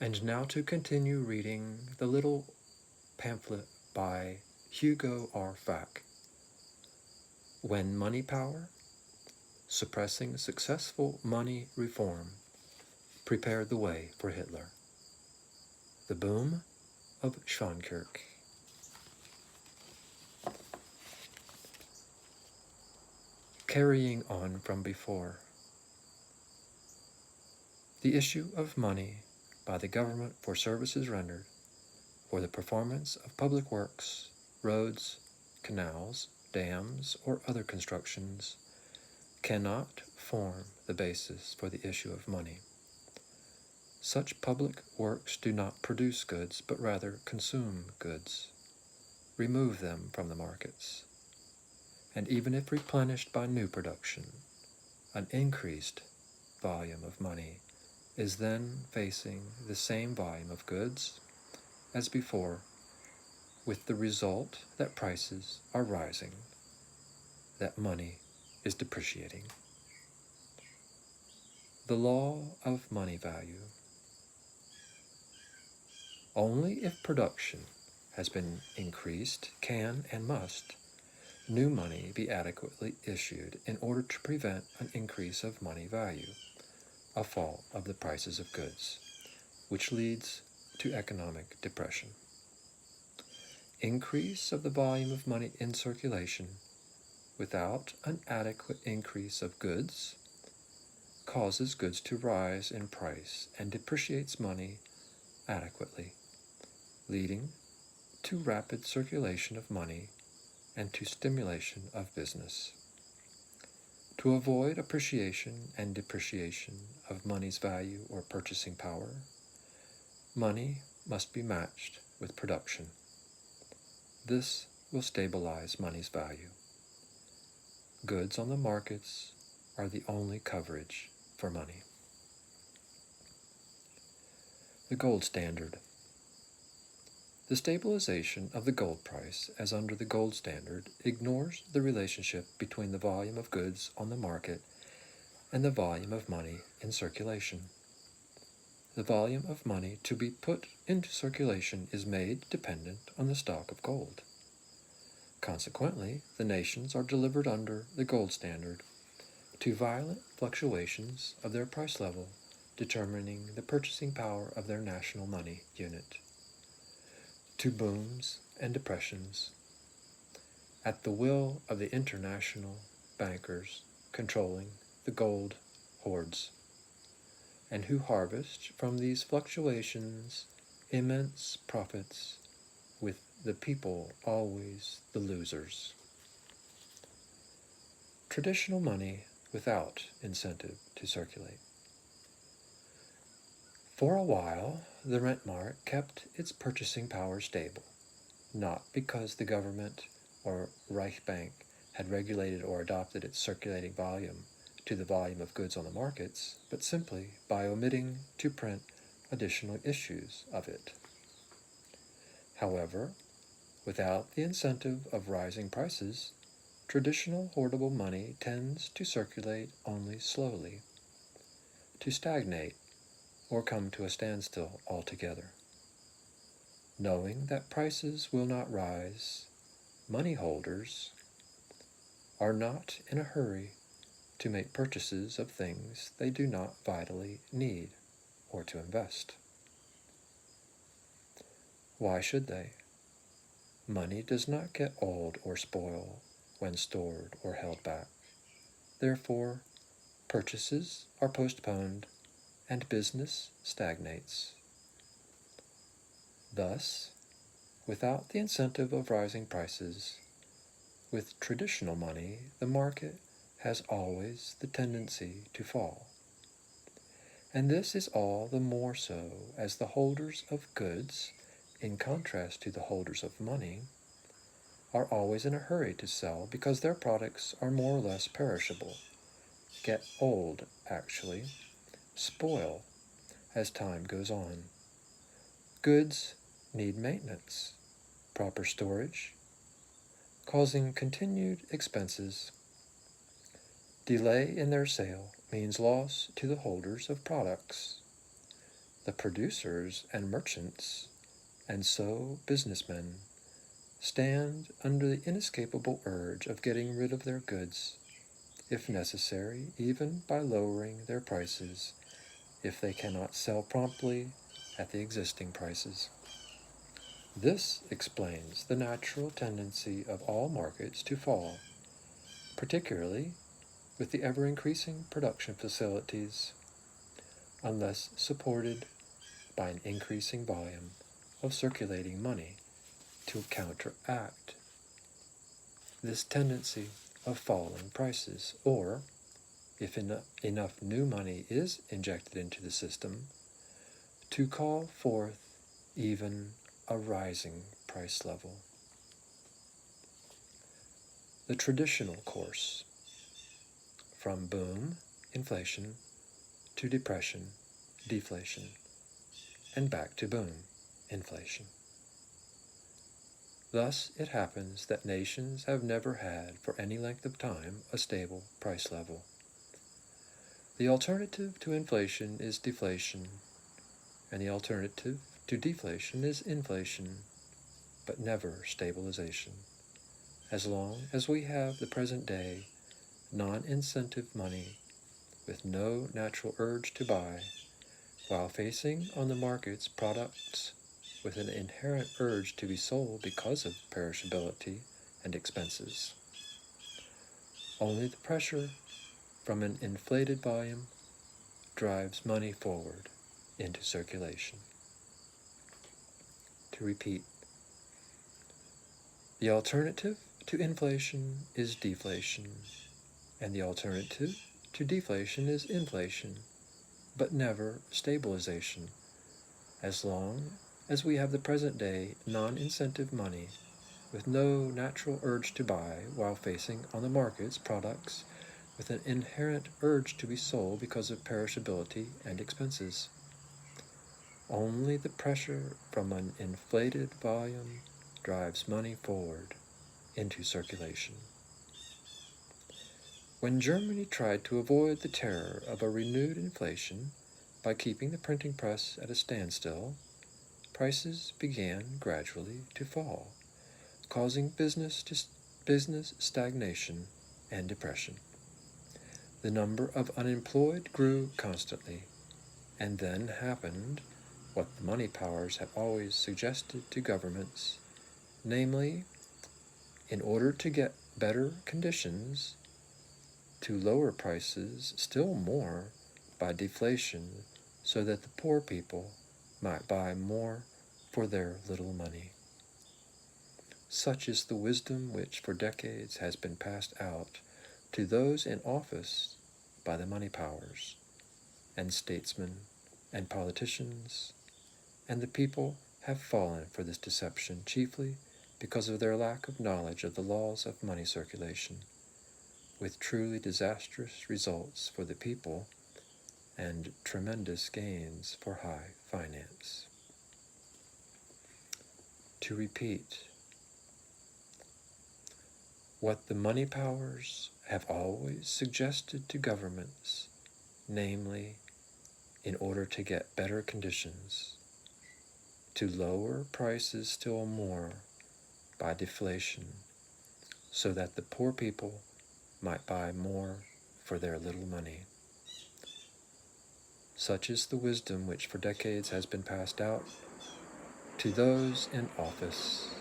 And now to continue reading the little pamphlet by Hugo R.Fack, When Money Power, Suppressing Successful Money Reform, Prepared the Way for Hitler. The Boom of Swankirk. Carrying on from before. The issue of money by the government for services rendered for the performance of public works, roads, canals, dams, or other constructions cannot form the basis for the issue of money. Such public works do not produce goods, but rather consume goods, remove them from the markets, and even if replenished by new production, an increased volume of money is then facing the same volume of goods as before, with the result that prices are rising, that money is depreciating. The law of money value. Only if production has been increased can and must new money be adequately issued in order to prevent an increase of money value, a fall of the prices of goods, which leads to economic depression. Increase of the volume of money in circulation without an adequate increase of goods causes goods to rise in price and depreciates money adequately, leading to rapid circulation of money and to stimulation of business. To avoid appreciation and depreciation of money's value or purchasing power, money must be matched with production. This will stabilize money's value. Goods on the markets are the only coverage for money. The gold standard. The stabilization of the gold price, as under the gold standard, ignores the relationship between the volume of goods on the market and the volume of money in circulation. The volume of money to be put into circulation is made dependent on the stock of gold. Consequently, the nations are delivered under the gold standard to violent fluctuations of their price level, determining the purchasing power of their national money unit, to booms and depressions, at the will of the international bankers controlling the gold hoards, and who harvest from these fluctuations immense profits, with the people always the losers. Traditional money without incentive to circulate. For a while, the rent mark kept its purchasing power stable, not because the government or Reichsbank had regulated or adopted its circulating volume to the volume of goods on the markets, but simply by omitting to print additional issues of it. However, without the incentive of rising prices, traditional hoardable money tends to circulate only slowly, to stagnate or come to a standstill altogether. Knowing that prices will not rise, money holders are not in a hurry to make purchases of things they do not vitally need or to invest. Why should they? Money does not get old or spoil when stored or held back. Therefore, purchases are postponed and business stagnates. Thus, without the incentive of rising prices, with traditional money, the market has always the tendency to fall. And this is all the more so as the holders of goods, in contrast to the holders of money, are always in a hurry to sell because their products are more or less perishable, get old actually, spoil as time goes on. Goods need maintenance, proper storage, causing continued expenses. Delay in their sale means loss to the holders of products. The producers and merchants, and so businessmen, stand under the inescapable urge of getting rid of their goods, if necessary, even by lowering their prices if they cannot sell promptly at the existing prices. This explains the natural tendency of all markets to fall, particularly with the ever-increasing production facilities, unless supported by an increasing volume of circulating money to counteract this tendency of falling prices, or, if enough new money is injected into the system, to call forth even a rising price level. The traditional course from boom, inflation, to depression, deflation, and back to boom, inflation. Thus it happens that nations have never had for any length of time a stable price level. The alternative to inflation is deflation, and the alternative to deflation is inflation, but never stabilization. As long as we have the present day non-incentive money with no natural urge to buy, while facing on the markets products with an inherent urge to be sold because of perishability and expenses. Only the pressure from an inflated volume drives money forward into circulation. To repeat, the alternative to inflation is deflation, and the alternative to deflation is inflation, but never stabilization, as long as we have the present day non-incentive money with no natural urge to buy while facing on the markets products with an inherent urge to be sold because of perishability and expenses. Only the pressure from an inflated volume drives money forward into circulation. When Germany tried to avoid the terror of a renewed inflation by keeping the printing press at a standstill, prices began gradually to fall, causing business stagnation and depression. The number of unemployed grew constantly, and then happened what the money powers have always suggested to governments, namely, in order to get better conditions, to lower prices still more by deflation so that the poor people might buy more for their little money. Such is the wisdom which for decades has been passed out to those in office by the money powers, and statesmen, and politicians, and the people have fallen for this deception chiefly because of their lack of knowledge of the laws of money circulation, with truly disastrous results for the people and tremendous gains for high finance. To repeat, what the money powers have always suggested to governments, namely, in order to get better conditions, to lower prices still more by deflation, so that the poor people might buy more for their little money. Such is the wisdom which for decades has been passed out to those in office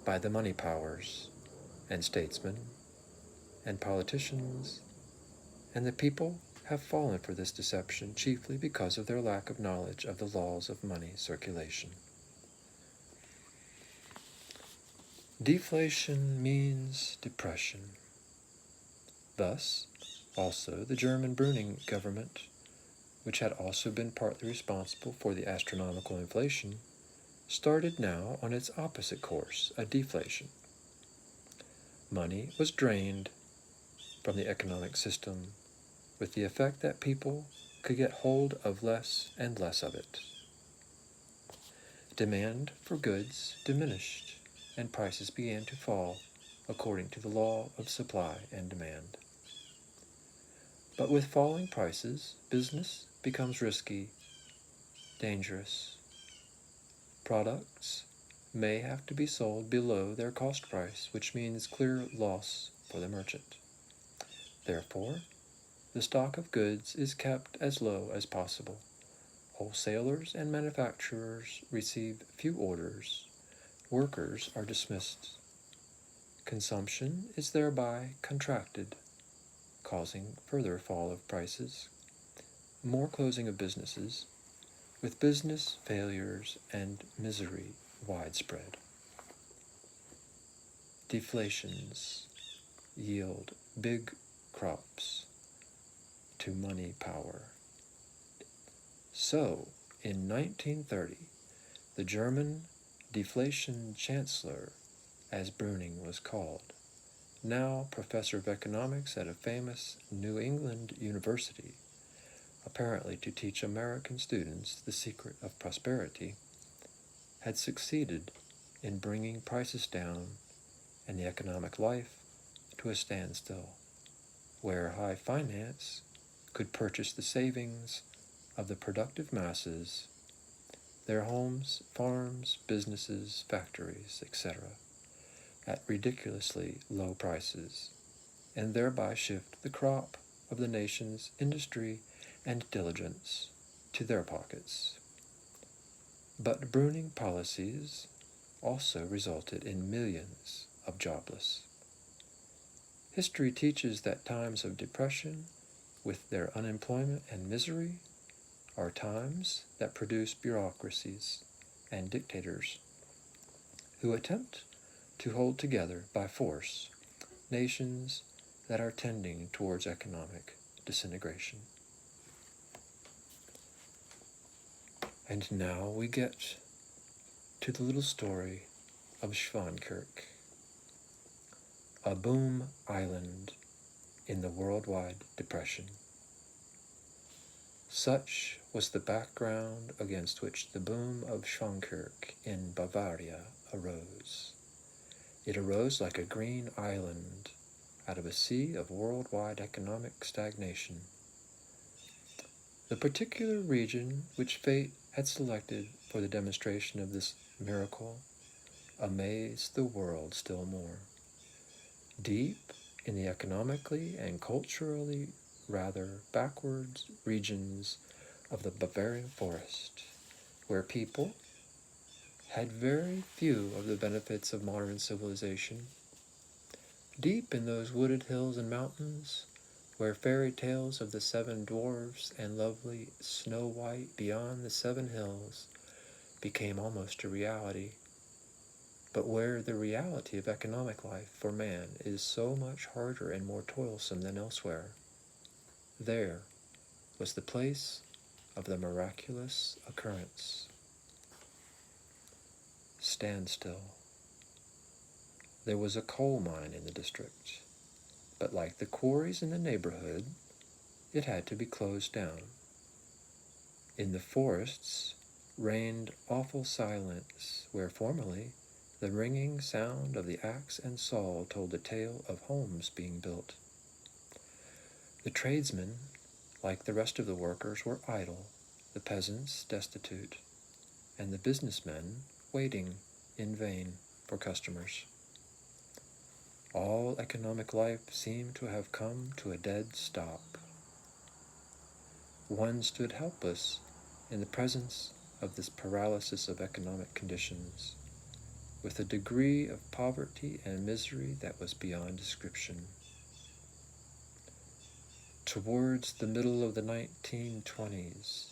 by the money powers and statesmen and politicians, and the people have fallen for this deception chiefly because of their lack of knowledge of the laws of money circulation. Deflation means depression. Thus, also the German Brüning government, which had also been partly responsible for the astronomical inflation, started now on its opposite course, a deflation. Money was drained from the economic system with the effect that people could get hold of less and less of it. Demand for goods diminished, and prices began to fall, according to the law of supply and demand. But with falling prices, business becomes risky, dangerous. Products may have to be sold below their cost price, which means clear loss for the merchant. Therefore, the stock of goods is kept as low as possible. Wholesalers and manufacturers receive few orders. Workers are dismissed. Consumption is thereby contracted, causing further fall of prices, more closing of businesses, with business failures and misery widespread. Deflations yield big crops to money power. So, in 1930, the German deflation chancellor, as Brüning was called, now professor of economics at a famous New England university, apparently to teach American students the secret of prosperity, had succeeded in bringing prices down and the economic life to a standstill, where high finance could purchase the savings of the productive masses, their homes, farms, businesses, factories, etc., at ridiculously low prices, and thereby shift the crop of the nation's industry and diligence to their pockets. But Brüning policies also resulted in millions of jobless. History teaches that times of depression, with their unemployment and misery, are times that produce bureaucracies and dictators who attempt to hold together by force nations that are tending towards economic disintegration. And now we get to the little story of Swankirk, a boom island in the worldwide depression. Such was the background against which the boom of Swankirk in Bavaria arose. It arose like a green island out of a sea of worldwide economic stagnation. The particular region which fate had selected for the demonstration of this miracle amazed the world still more. Deep in the economically and culturally rather backward regions of the Bavarian forest, where people had very few of the benefits of modern civilization, deep in those wooded hills and mountains, where fairy tales of the 7 dwarfs and lovely Snow White beyond the 7 hills became almost a reality, but where the reality of economic life for man is so much harder and more toilsome than elsewhere, there was the place of the miraculous occurrence. Standstill. There was a coal mine in the district, but like the quarries in the neighborhood, it had to be closed down. In the forests reigned awful silence, where formerly the ringing sound of the axe and saw told the tale of homes being built. The tradesmen, like the rest of the workers, were idle, the peasants destitute, and the businessmen waiting in vain for customers. All economic life seemed to have come to a dead stop. One stood helpless in the presence of this paralysis of economic conditions, with a degree of poverty and misery that was beyond description. Towards the middle of the 1920s,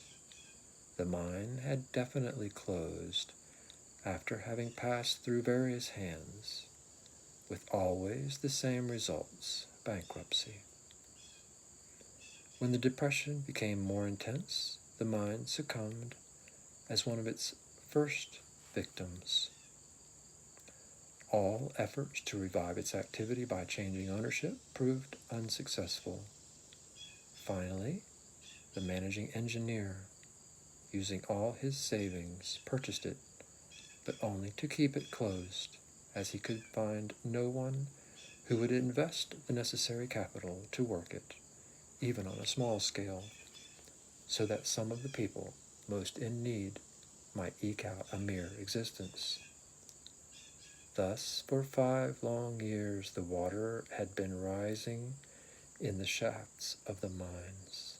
the mine had definitely closed after having passed through various hands, with always the same results: bankruptcy. When the depression became more intense, the mine succumbed as one of its first victims. All efforts to revive its activity by changing ownership proved unsuccessful. Finally, the managing engineer, using all his savings, purchased it, but only to keep it closed, as he could find no one who would invest the necessary capital to work it, even on a small scale, so that some of the people most in need might eke out a mere existence. Thus, for 5 long years, the water had been rising in the shafts of the mines.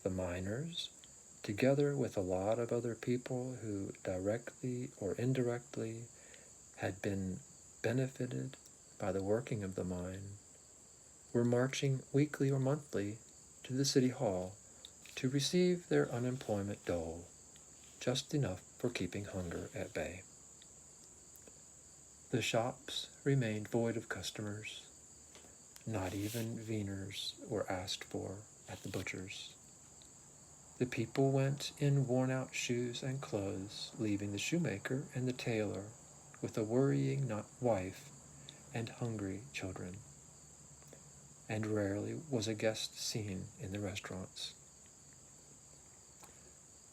The miners, together with a lot of other people who directly or indirectly had been benefited by the working of the mine, were marching weekly or monthly to the city hall to receive their unemployment dole, just enough for keeping hunger at bay. The shops remained void of customers. Not even wieners were asked for at the butcher's. The people went in worn-out shoes and clothes, leaving the shoemaker and the tailor with a worrying wife and hungry children. And rarely was a guest seen in the restaurants.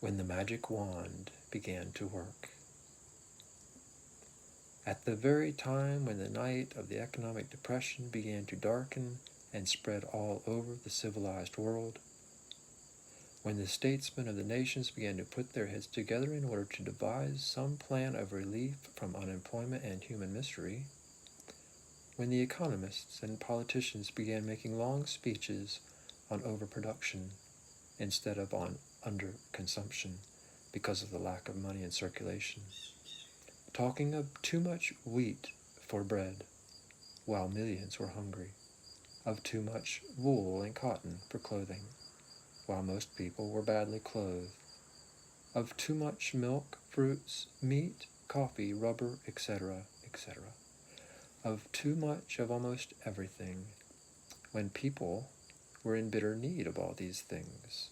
When the magic wand began to work. At the very time when the night of the economic depression began to darken and spread all over the civilized world, when the statesmen of the nations began to put their heads together in order to devise some plan of relief from unemployment and human misery, when the economists and politicians began making long speeches on overproduction instead of on underconsumption because of the lack of money in circulation, talking of too much wheat for bread while millions were hungry, of too much wool and cotton for clothing while most people were badly clothed, of too much milk, fruits, meat, coffee, rubber, etc., etc., of too much of almost everything, when people were in bitter need of all these things,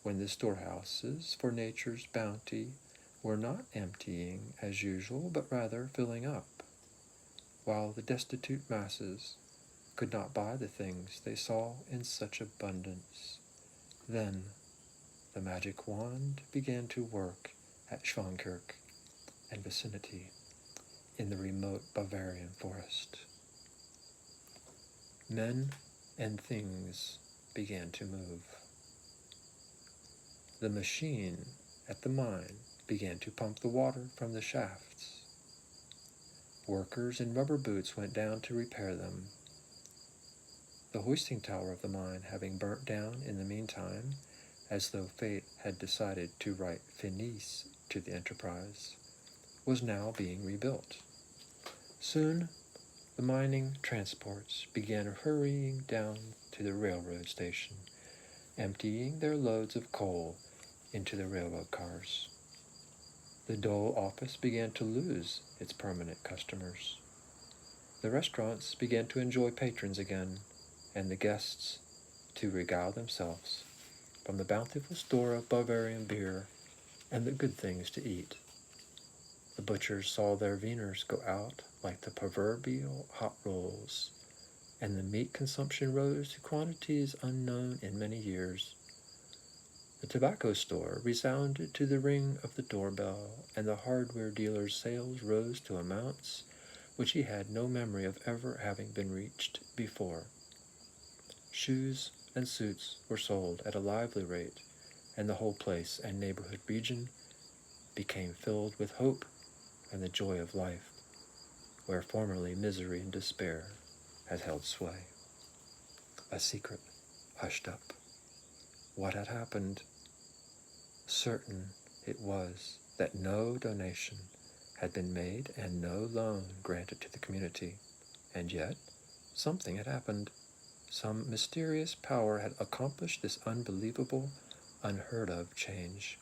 when the storehouses for nature's bounty were not emptying as usual, but rather filling up, while the destitute masses could not buy the things they saw in such abundance. Then the magic wand began to work at Swankirk and vicinity in the remote Bavarian forest. Men and things began to move. The machine at the mine began to pump the water from the shafts. Workers in rubber boots went down to repair them. The hoisting tower of the mine having burnt down in the meantime, as though fate had decided to write finis to the enterprise, was now being rebuilt. Soon the mining transports began hurrying down to the railroad station, emptying their loads of coal into the railroad cars. The dole office began to lose its permanent customers. The restaurants began to enjoy patrons again, and the guests to regale themselves from the bountiful store of Bavarian beer and the good things to eat. The butchers saw their wieners go out like the proverbial hot rolls, and the meat consumption rose to quantities unknown in many years. The tobacco store resounded to the ring of the doorbell, and the hardware dealer's sales rose to amounts which he had no memory of ever having been reached before. Shoes and suits were sold at a lively rate, and the whole place and neighborhood region became filled with hope and the joy of life, where formerly misery and despair had held sway. A secret hushed up. What had happened? Certain it was that no donation had been made and no loan granted to the community, and yet something had happened. Some mysterious power had accomplished this unbelievable, unheard-of change.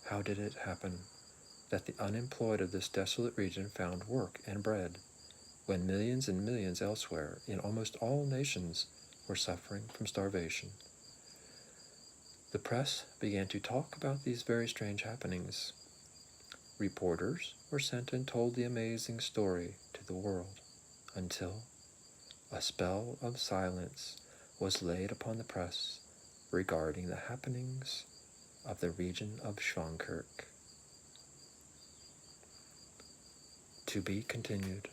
How did it happen that the unemployed of this desolate region found work and bread, when millions and millions elsewhere, in almost all nations, were suffering from starvation? The press began to talk about these very strange happenings. Reporters were sent and told the amazing story to the world, until a spell of silence was laid upon the press regarding the happenings of the region of Swankirk. To be continued.